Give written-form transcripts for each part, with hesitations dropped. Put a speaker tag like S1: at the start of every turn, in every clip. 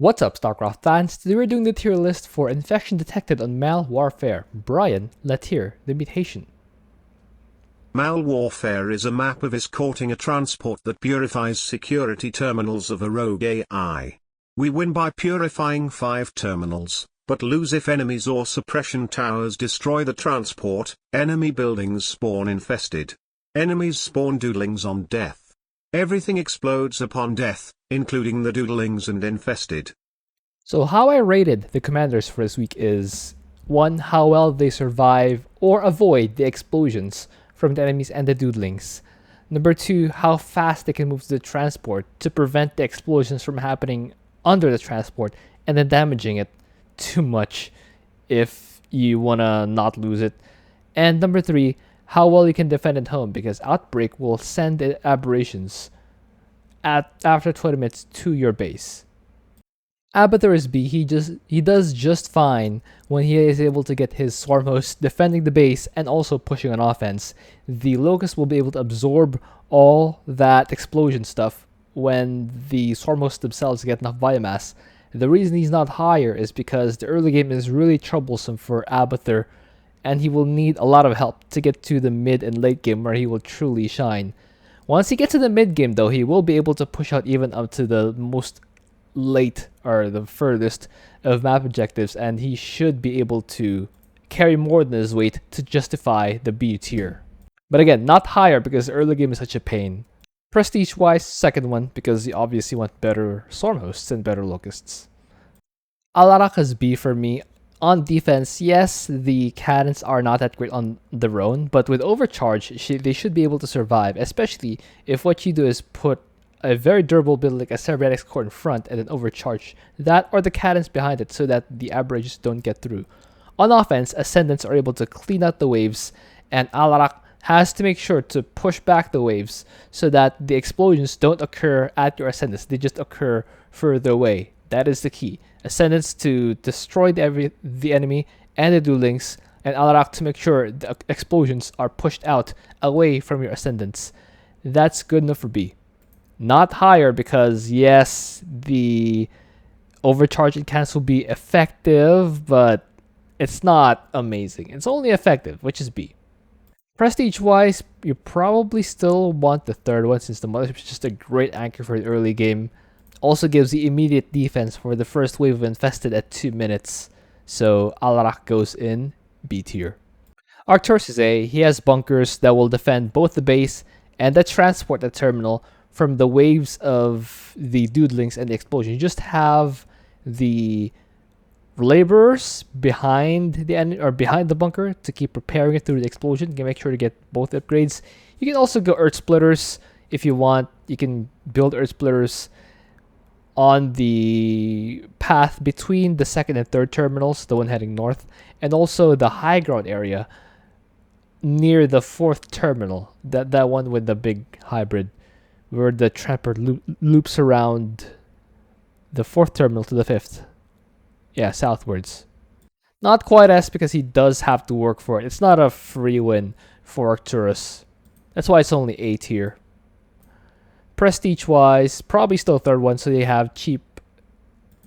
S1: What's up, Starcraft fans? Today we're doing the tier list for infection detected on Mal Warfare. Brian, let's hear the mutation.
S2: Mal Warfare is a map of escorting a transport that purifies security terminals of a rogue AI. We win by purifying 5 terminals, but lose if enemies or suppression towers destroy the transport. Enemy buildings spawn infested. Enemies spawn doodlings on death. Everything explodes upon death, including the doodlings and infested.
S1: So how I rated the commanders for this week is 1. How well they survive or avoid the explosions from the enemies and the doodlings. Number 2, how fast they can move to the transport to prevent the explosions from happening under the transport and then damaging it too much if you wanna not lose it. And number 3, how well you can defend at home, because Outbreak will send the aberrations after 20 minutes to your base. Abathur is B. He does just fine when he is able to get his swarm host defending the base and also pushing on offense. The Locust will be able to absorb all that explosion stuff when the swarm hosts themselves get enough biomass. The reason he's not higher is because the early game is really troublesome for Abathur, and he will need a lot of help to get to the mid and late game where he will truly shine. Once he gets to the mid game though, he will be able to push out even up to the most late or the furthest of map objectives, and he should be able to carry more than his weight to justify the B tier. But again, not higher because the early game is such a pain. Prestige wise, second one, because you obviously want better swarm hosts and better locusts. Alarak is B for me. On defense, yes, the cannons are not that great on their own, but with overcharge, they should be able to survive, especially if what you do is put a very durable build like a cybernetics core in front and then overcharge that or the cannons behind it so that the aberrations don't get through. On offense, Ascendants are able to clean out the waves, and Alarak has to make sure to push back the waves so that the explosions don't occur at your Ascendants, they just occur further away. That is the key. Ascendants to destroy the enemy and the doodlings, and Alarak to make sure the explosions are pushed out away from your Ascendants. That's good enough for B. Not higher because yes, the overcharge and cancel will be effective, but it's not amazing. It's only effective, which is B. Prestige wise, you probably still want the third one since the mothership is just a great anchor for the early game. Also gives the immediate defense for the first wave of infested at 2 minutes. So Alarak goes in B tier. Arcturus is A. He has bunkers that will defend both the base and the transport at terminal from the waves of the doodlings and the explosion. You just have the laborers behind the or behind the bunker to keep preparing it through the explosion. You can make sure to get both upgrades. You can also go earth splitters if you want. You can build earth splitters on the path between the second and third terminals, the one heading north, and also the high ground area near the fourth terminal, that one with the big hybrid where the trapper loops around the fourth terminal to the fifth. Yeah, southwards. Not quite S because he does have to work for it. It's not a free win for Arcturus. That's why it's only A tier. Prestige wise, probably still third one, so they have cheap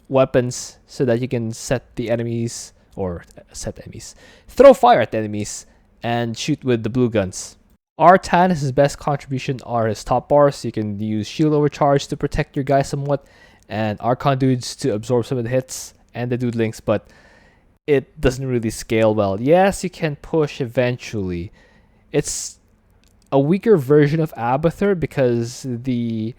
S1: weapons so that you can set the enemies, or set enemies, throw fire at the enemies and shoot with the blue guns. Artanis' best contribution are his top bars, so you can use shield overcharge to protect your guys somewhat, and Archon dudes to absorb some of the hits, and the doodlings, but it doesn't really scale well. Yes, you can push eventually. It's a weaker version of Abathur because the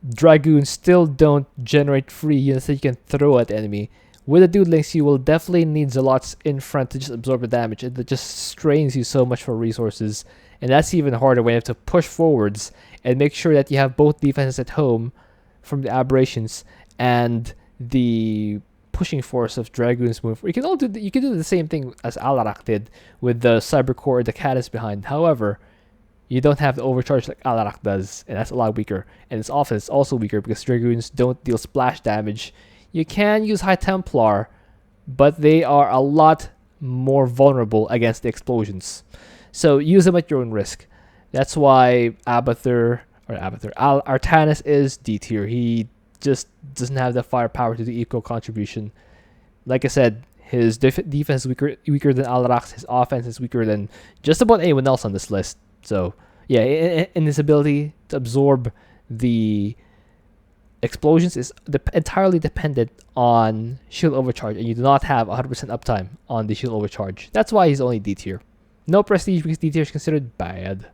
S1: Dragoons still don't generate free units that you can throw at the enemy. With the doodlings, you will definitely need Zealots in front to just absorb the damage. It just strains you so much for resources, and that's even harder when you have to push forwards and make sure that you have both defenses at home from the aberrations and the pushing force of Dragoons move. You can do the same thing as Alarak did with the Cyber Core and the cannons behind. However, you don't have the overcharge like Alarak does, and that's a lot weaker. And its offense is also weaker because Dragoons don't deal splash damage. You can use High Templar, but they are a lot more vulnerable against the explosions. So use them at your own risk. That's why Artanis is D tier. He just doesn't have the firepower to do equal contribution. Like I said, his defense is weaker than Alarak's. His offense is weaker than just about anyone else on this list. So yeah, in his ability to absorb the explosions is entirely dependent on shield overcharge, and you do not have 100% uptime on the shield overcharge. That's why he's only D tier. No prestige because D tier is considered bad.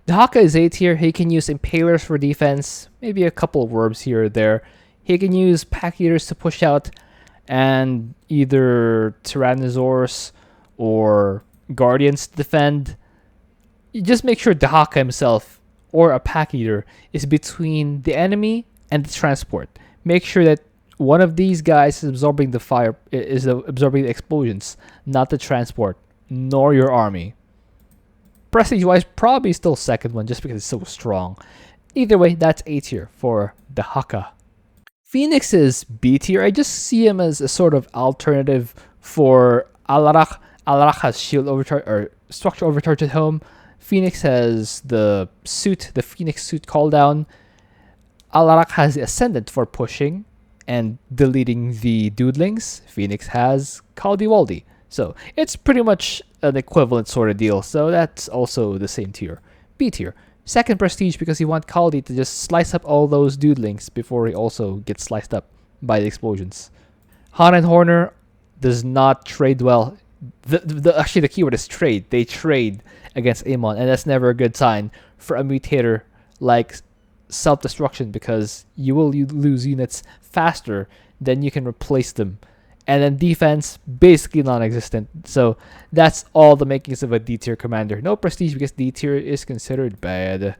S1: Dehaka is A tier. He can use impalers for defense, maybe a couple of worms here or there. He can use pack eaters to push out, and either Tyrannosaurs or Guardians to defend. You just make sure Dehaka himself or a pack eater is between the enemy and the transport. Make sure that one of these guys is absorbing absorbing the explosions, not the transport, nor your army. Prestige wise, probably still second one just because it's so strong. Either way, that's A tier for Dehaka. Fenix is B tier. I just see him as a sort of alternative for Alarak. Alarak has shield overcharge or structure overcharge at home. Fenix has the Phoenix suit cooldown. Alarak has the Ascendant for pushing and deleting the Dudelings. Phoenix has Kaldi-Waldi. So it's pretty much an equivalent sort of deal. So that's also the same tier. B tier. Second prestige because you want Kaldi to just slice up all those Dudelings before he also gets sliced up by the explosions. Han and Horner does not trade well. Actually, the keyword is trade. They trade against Amon, and that's never a good sign for a mutator like self-destruction because you will lose units faster than you can replace them. And then defense, basically non-existent. So that's all the makings of a D tier commander. No prestige because D tier is considered bad.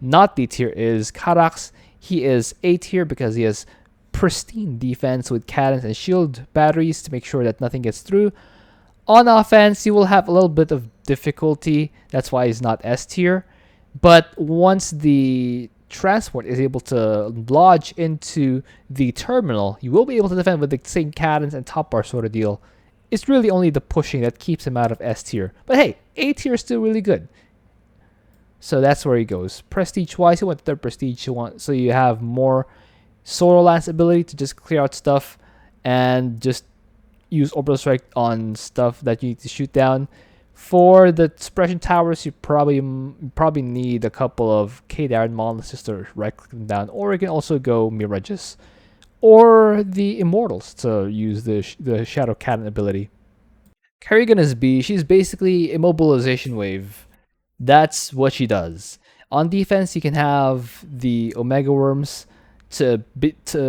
S1: Not D tier is Karax. He is A tier because he has pristine defense with cannons and shield batteries to make sure that nothing gets through. On offense, you will have a little bit of difficulty. That's why he's not S tier. But once the transport is able to lodge into the terminal, you will be able to defend with the same cannons and top bar sort of deal. It's really only the pushing that keeps him out of S tier. But hey, A tier is still really good. So that's where he goes. Prestige wise, you want third prestige. So you have more Solar Lance ability to just clear out stuff and just use Orbital Strike on stuff that you need to shoot down. For the suppression towers, you probably need a couple of K-Darren Monoliths to right click them down, or you can also go Mirages or the Immortals to use the Shadow Cannon ability. Kerrigan is B. She's basically Immobilization Wave. That's what she does. On defense, you can have the Omega Worms to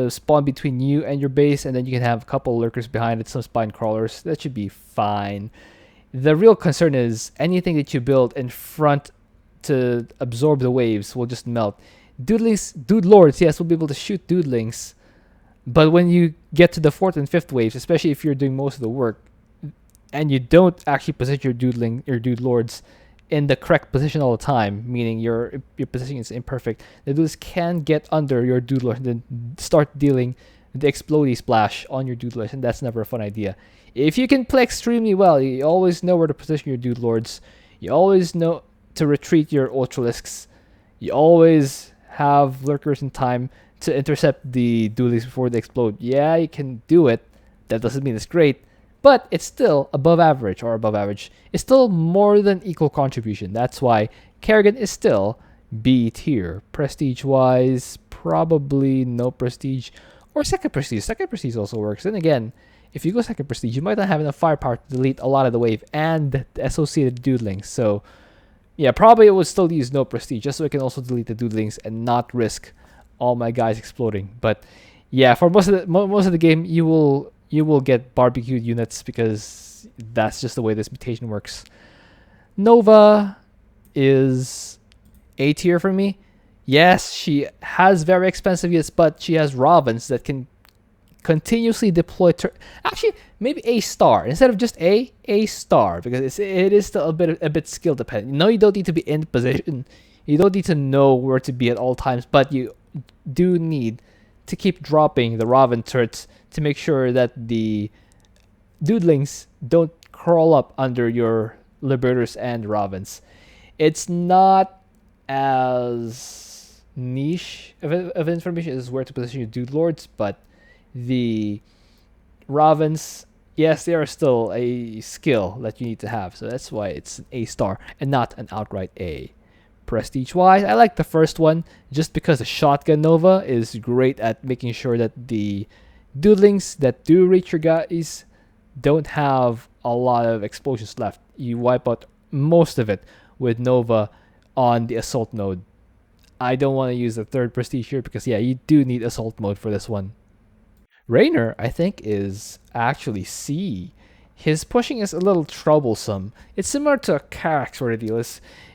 S1: spawn between you and your base, and then you can have a couple lurkers behind it, some spine crawlers. That should be fine. The real concern is anything that you build in front to absorb the waves will just melt. Dude Lords, yes, will be able to shoot Dudelings, but when you get to the 4th and 5th waves, especially if you're doing most of the work, and you don't actually position your Dude Lords in the correct position all the time, meaning your position is imperfect, the dudes can get under your Dude Lord and then start dealing the Explodey Splash on your Dude Lords, and that's never a fun idea. If you can play extremely well, you always know where to position your Dude Lords. You always know to retreat your Ultralisks. You always have Lurkers in time to intercept the Duelings before they explode. Yeah, you can do it. That doesn't mean it's great, but it's still above average. It's still more than equal contribution. That's why Kerrigan is still B tier. Prestige-wise, probably no prestige. Or second prestige. Second prestige also works. Then again, if you go second prestige, you might not have enough firepower to delete a lot of the wave and the associated Dudelings. So, yeah, probably it would still use no prestige, just so I can also delete the Dudelings and not risk all my guys exploding. But yeah, for most of the game, you will get barbecued units because that's just the way this mutation works. Nova is A tier for me. Yes, she has very expensive units, but she has Ravens that can continuously deploy. Actually, maybe A star instead of just A star, because it is still a bit skill dependent. No, you don't need to be in position. You don't need to know where to be at all times, but you do need to keep dropping the Raven turrets to make sure that the Dudelings don't crawl up under your Liberators and Ravens. It's not as niche of information is where to position your dude lords, but the Ravens, yes, they are still a skill that you need to have. So that's why it's an A star and not an outright A. Prestige wise, I like the first one just because the shotgun Nova is great at making sure that the doodlings that do reach your guys don't have a lot of explosions left. You wipe out most of it with Nova on the assault node. I don't want to use the third prestige here because yeah, you do need assault mode for this one. Raynor, I think, is actually C. His pushing is a little troublesome. It's similar to a Karax sort of deal.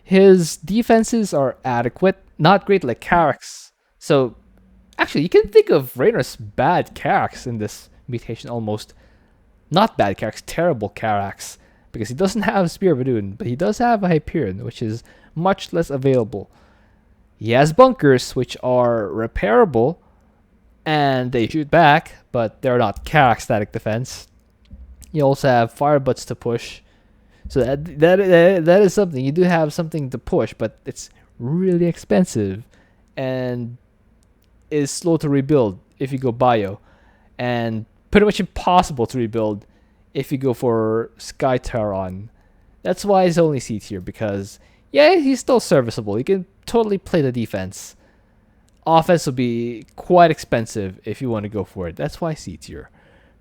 S1: His defenses are adequate, not great like Karax. So, actually, you can think of Raynor's bad Karax in this mutation almost. Not bad Karax, terrible Karax. Because he doesn't have Spear of Adun, but he does have a Hyperion, which is much less available. He has bunkers, which are repairable, and they shoot back, but they're not Karax static defense. You also have fire butts to push, so that is something. You do have something to push, but it's really expensive, and is slow to rebuild if you go bio, and pretty much impossible to rebuild if you go for Sky Terran. That's why he's only C tier, because yeah, he's still serviceable. He can totally play the defense. Offense will be quite expensive if you want to go for it. That's why C tier.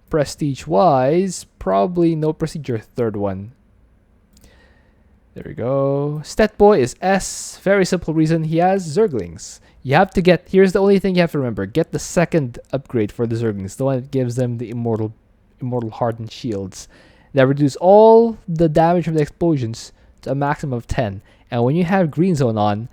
S1: Prestige wise, probably no prestige or third one. There we go. Stet Boy is S. Very simple reason, he has Zerglings. You have to get, here's the only thing you have to remember, get the second upgrade for the Zerglings, the one that gives them the immortal hardened shields that reduce all the damage from the explosions to a maximum of 10. And when you have Green Zone on,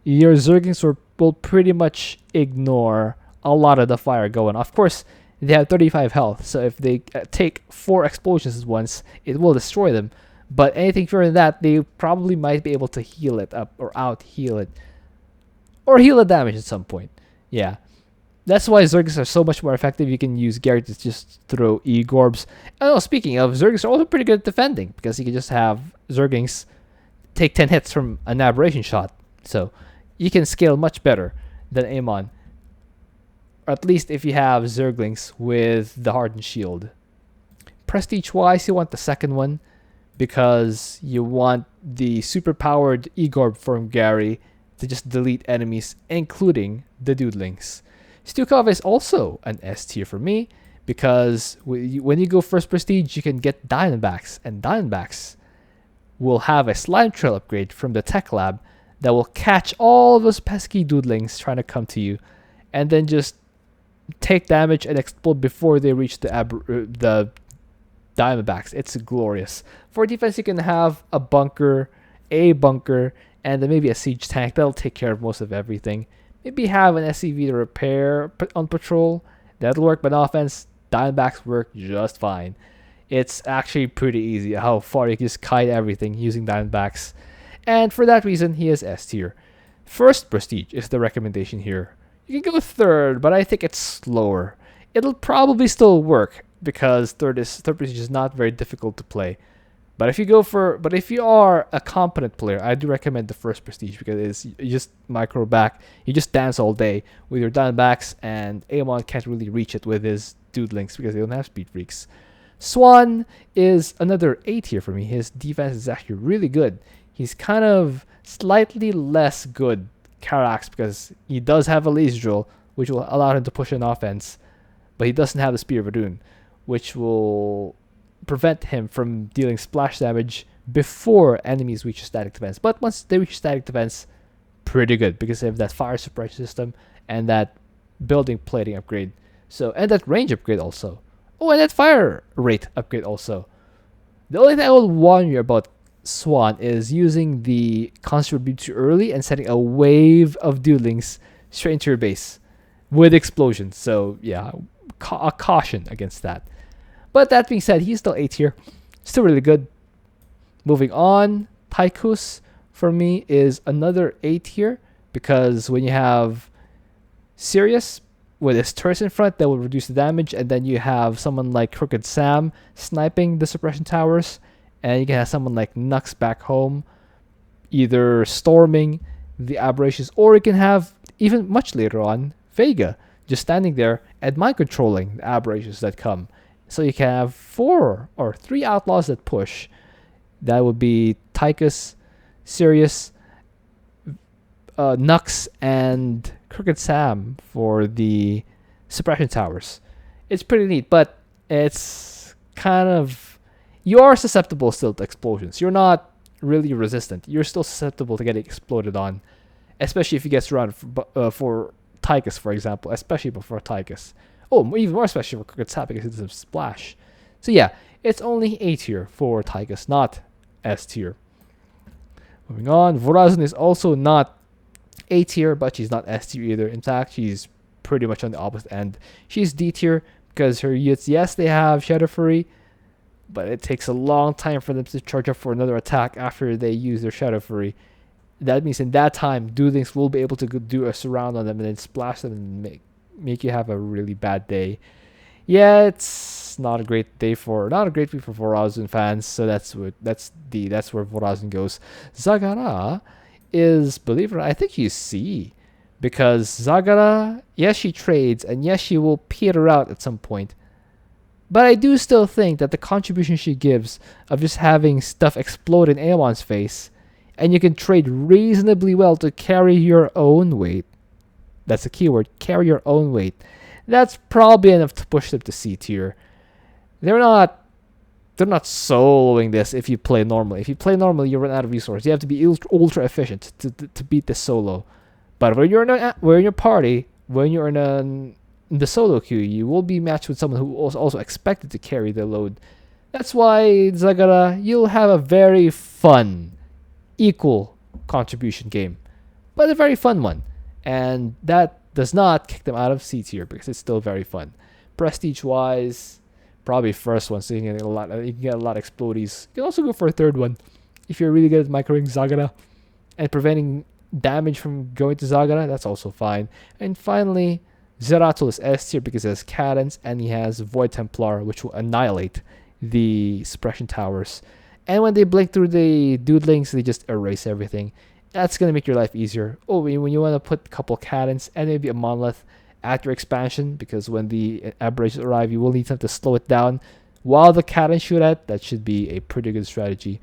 S1: your Zerglings will pretty much ignore a lot of the fire going. Of course, they have 35 health, so if they take 4 explosions at once, it will destroy them. But anything further than that, they probably might be able to heal it up or out heal it, or heal the damage at some point. Yeah. That's why Zerglings are so much more effective. You can use Gary to just throw E-Gorbs. Oh, speaking of, Zerglings are also pretty good at defending, because you can just have Zerglings take 10 hits from an aberration shot. So you can scale much better than Amon. Or at least if you have Zerglings with the Hardened Shield. Prestige-wise, you want the second one, because you want the super-powered E-Gorb from Gary to just delete enemies, including the Doodlings. Stukov is also an S tier for me, because when you go first prestige, you can get Diamondbacks, and Diamondbacks will have a slime trail upgrade from the tech lab that will catch all those pesky Doodlings trying to come to you, and then just take damage and explode before they reach the Diamondbacks. It's glorious. For defense, you can have a bunker, and then maybe a siege tank. That'll take care of most of everything. Maybe have an SCV to repair on patrol. That'll work, but on offense, Diamondbacks work just fine. It's actually pretty easy how far you can just kite everything using Diamondbacks. And for that reason, he is S tier. First prestige is the recommendation here. You can go third, but I think it's slower. It'll probably still work, because third prestige is not very difficult to play. But if you are a competent player, I do recommend the first prestige, because you just micro back. You just dance all day with your Diamondbacks, and Amon can't really reach it with his Doodlings because they don't have speed freaks. Swann is another A tier for me. His defense is actually really good. He's kind of slightly less good Karax, because he does have a laser drill, which will allow him to push an offense, but he doesn't have the Spear of Adun, which will prevent him from dealing splash damage before enemies reach static defense. But once they reach static defense, pretty good, because they have that fire suppression system and that building plating upgrade. So, and that range upgrade also. Oh, and that fire rate upgrade also. The only thing I will warn you about Swann is using the Concentrate Beam too early and setting a wave of Doodlings straight into your base with explosions. So yeah, a caution against that. But that being said, he's still A tier. Still really good. Moving on, Tychus for me is another A tier, because when you have Sirius with his turrets in front, that will reduce the damage, and then you have someone like Crooked Sam sniping the suppression towers, and you can have someone like Nux back home either storming the aberrations, or you can have even much later on, Vega, just standing there and mind controlling the aberrations that come. So you can have 3 outlaws that push. That would be Tychus, Sirius, Nux, and Crooked Sam for the suppression towers. It's pretty neat, but it's kind of, you are susceptible still to explosions. You're not really resistant. You're still susceptible to getting exploded on, especially if you get surrounded for Tychus, for example, especially before Tychus. Oh, even more especially for Crooked Sam because it doesn't splash. So yeah, it's only A tier for Tychus, not S tier. Moving on, Vorazun is also not A tier, but she's not S tier either. In fact, she's pretty much on the opposite end. She's D tier because her units, yes, they have Shadow Fury, but it takes a long time for them to charge up for another attack after they use their Shadow Fury. That means in that time, Broodlings will be able to do a surround on them and then splash them and make you have a really bad day. Yeah, it's not a great week for Vorazun fans. So that's where Vorazun goes. Zagara is, believe it or not, I think you see, because Zagara, yes, she trades and yes, she will peter out at some point. But I do still think that the contribution she gives of just having stuff explode in Aemon's face, and you can trade reasonably well to carry your own weight. That's a keyword, carry your own weight. That's probably enough to push them to C tier. They're not soloing this if you play normally. If you play normally, you run out of resources. You have to be ultra efficient to beat this solo. But when you're in your party, when you're in the solo queue, you will be matched with someone who is also expected to carry the load. That's why, Zagara, you'll have a very fun, equal contribution game. But a very fun one. And that does not kick them out of C tier because it's still very fun. Prestige wise, probably first one, so you can get a lot of explodies. You can also go for a third one if you're really good at microing Zagara and preventing damage from going to Zagara. That's also fine. And finally, Zeratul is S tier because he has Cadence and he has Void Templar, which will annihilate the suppression towers. And when they blink through the Broodlings, they just erase everything. That's going to make your life easier. Oh, when you want to put a couple Cadence and maybe a Monolith at your expansion, because when the aberrations arrive, you will need something to slow it down while the Cadence shoot at. That should be a pretty good strategy.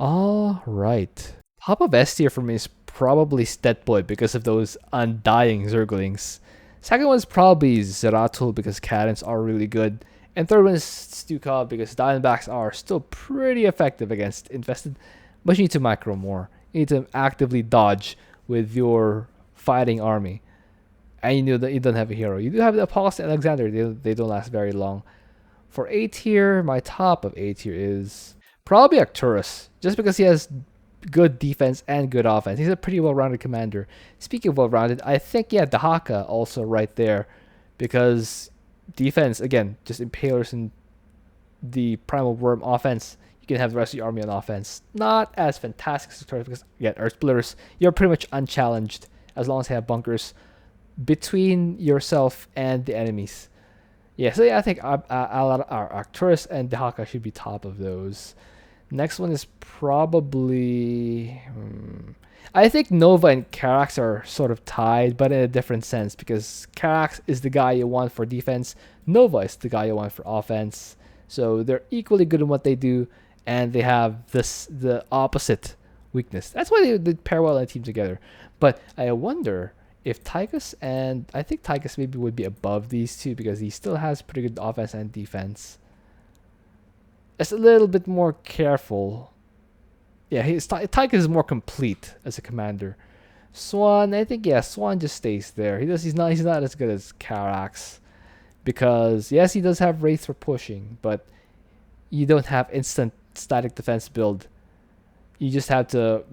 S1: All right. Top of S tier for me is probably Stetboy because of those undying Zerglings. Second one is probably Zeratul because Cadence are really good. And third one is Stukov because Diamondbacks are still pretty effective against Infested, but you need to micro more. You need to actively dodge with your fighting army. And you know that you don't have a hero. You do have the Apollos and Alexander. They don't last very long. For A tier, my top of A tier is probably Arcturus. Just because he has good defense and good offense. He's a pretty well-rounded commander. Speaking of well-rounded, I think, Dehaka also right there. Because defense, again, just impalers and the Primal Worm offense. You can have the rest of your army on offense. Not as fantastic as Arcturus because, again, Earth Splitters, you're pretty much unchallenged as long as you have bunkers between yourself and the enemies. I think Arcturus and Dehaka should be top of those. Next one is probably... I think Nova and Karax are sort of tied, but in a different sense, because Karax is the guy you want for defense, Nova is the guy you want for offense. So they're equally good in what they do, and they have the opposite weakness. That's why they pair well in a team together. But I wonder if Tychus, and I think Tychus maybe would be above these two because he still has pretty good offense and defense. It's a little bit more careful. Tychus is more complete as a commander. Swann, I think Swann just stays there. He's not as good as Karax because yes, he does have Wraith for pushing, but you don't have instant static defense build. You just have to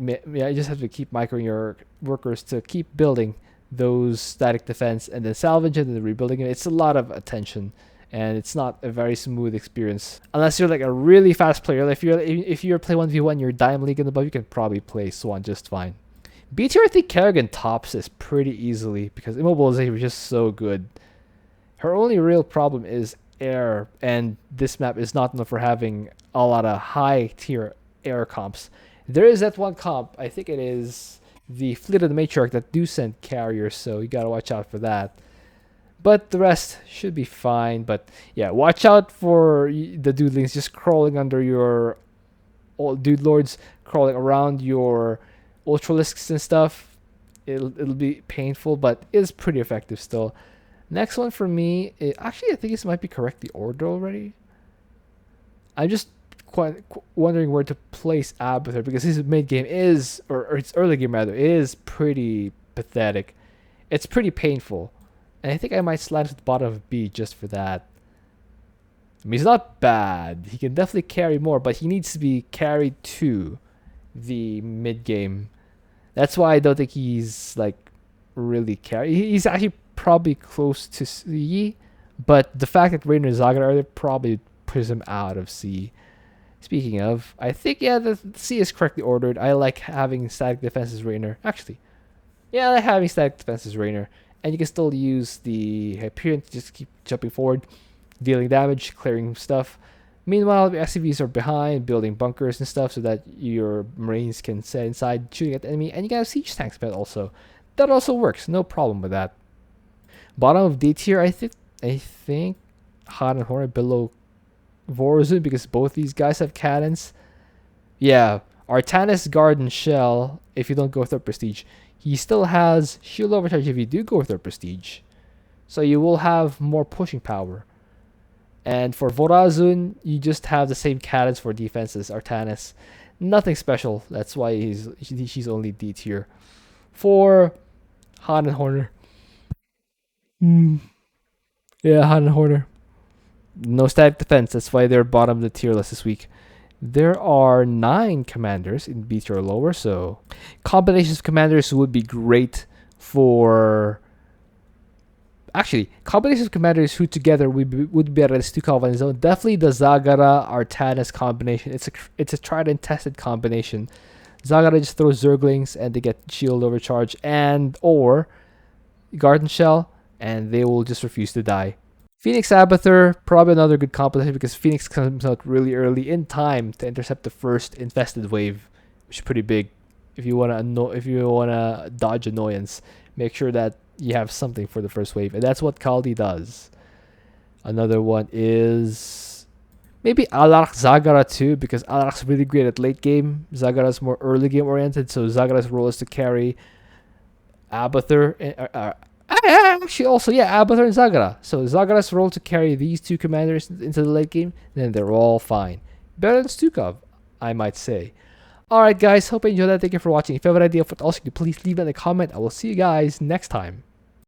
S1: keep microing your workers to keep building those static defense and then salvage it and then rebuilding it. It's a lot of attention and it's not a very smooth experience unless you're like a really fast player. If you're play 1v1, you're Diamond League and above, you can probably play Swann just fine. B tier, I think Kerrigan tops this pretty easily because immobilization was just so good. Her only real problem is air, and this map is not known for having a lot of high tier air comps. There is that one comp, I think it is the Fleet of the Matriarch that do send carriers, so you gotta watch out for that. But the rest should be fine. But yeah, watch out for the Doodlings just crawling under your Dude Lords, crawling around your Ultralisks and stuff. It'll be painful, but it's pretty effective still. Next one for me, actually I think this might be correctly ordered already. I'm just quite wondering where to place Abathur because his mid game is, or its early game rather, is pretty pathetic. It's pretty painful, and I think I might slide to the bottom of B just for that. I mean, he's not bad. He can definitely carry more, but he needs to be carried to the mid game. That's why I don't think he's like really carry. He's actually probably close to C, but the fact that Raynor and Zagara are there probably pushes him out of C. Speaking of, I think, yeah, the C is correctly ordered. I like having static defenses Raynor. Actually, yeah, I like having static defenses Raynor. And you can still use the Hyperion to just keep jumping forward, dealing damage, clearing stuff. Meanwhile, the SCVs are behind, building bunkers and stuff so that your Marines can sit inside shooting at the enemy. And you can have siege tanks built also. That also works. No problem with that. Bottom of D tier, I think Han and Hornet below Vorazun because both these guys have cannons. Yeah, Artanis, Guard, and Shell, if you don't go with their prestige. He still has shield overcharge if you do go with their prestige. So you will have more pushing power. And for Vorazun, you just have the same cannons for defense as Artanis. Nothing special. That's why she's only D tier. For Han and Horner. Yeah, Han and Horner. No static defense. That's why they're bottom of the tier list this week. There are 9 commanders in B tier or lower, so combinations of commanders would be great for. Actually, combinations of commanders who together would be better than Stukov on his own. Definitely the Zagara Artanis combination. It's a tried and tested combination. Zagara just throws Zerglings and they get shield overcharge and or Garden Shell, and they will just refuse to die. Fenix Abathur, probably another good combination because Fenix comes out really early in time to intercept the first infested wave, which is pretty big. If you wanna dodge annoyance, make sure that you have something for the first wave, and that's what Kaldi does. Another one is maybe Alarak Zagara too, because Alarak's really great at late game. Zagara's more early game oriented, so Zagara's role is to carry Abathur. Actually, also, yeah, Abathur and Zagara. So Zagara's role to carry these two commanders into the late game, then they're all fine. Better than Stukov, I might say. Alright guys, hope you enjoyed that. Thank you for watching. If you have an idea of what else you do, please leave it in a comment. I will see you guys next time.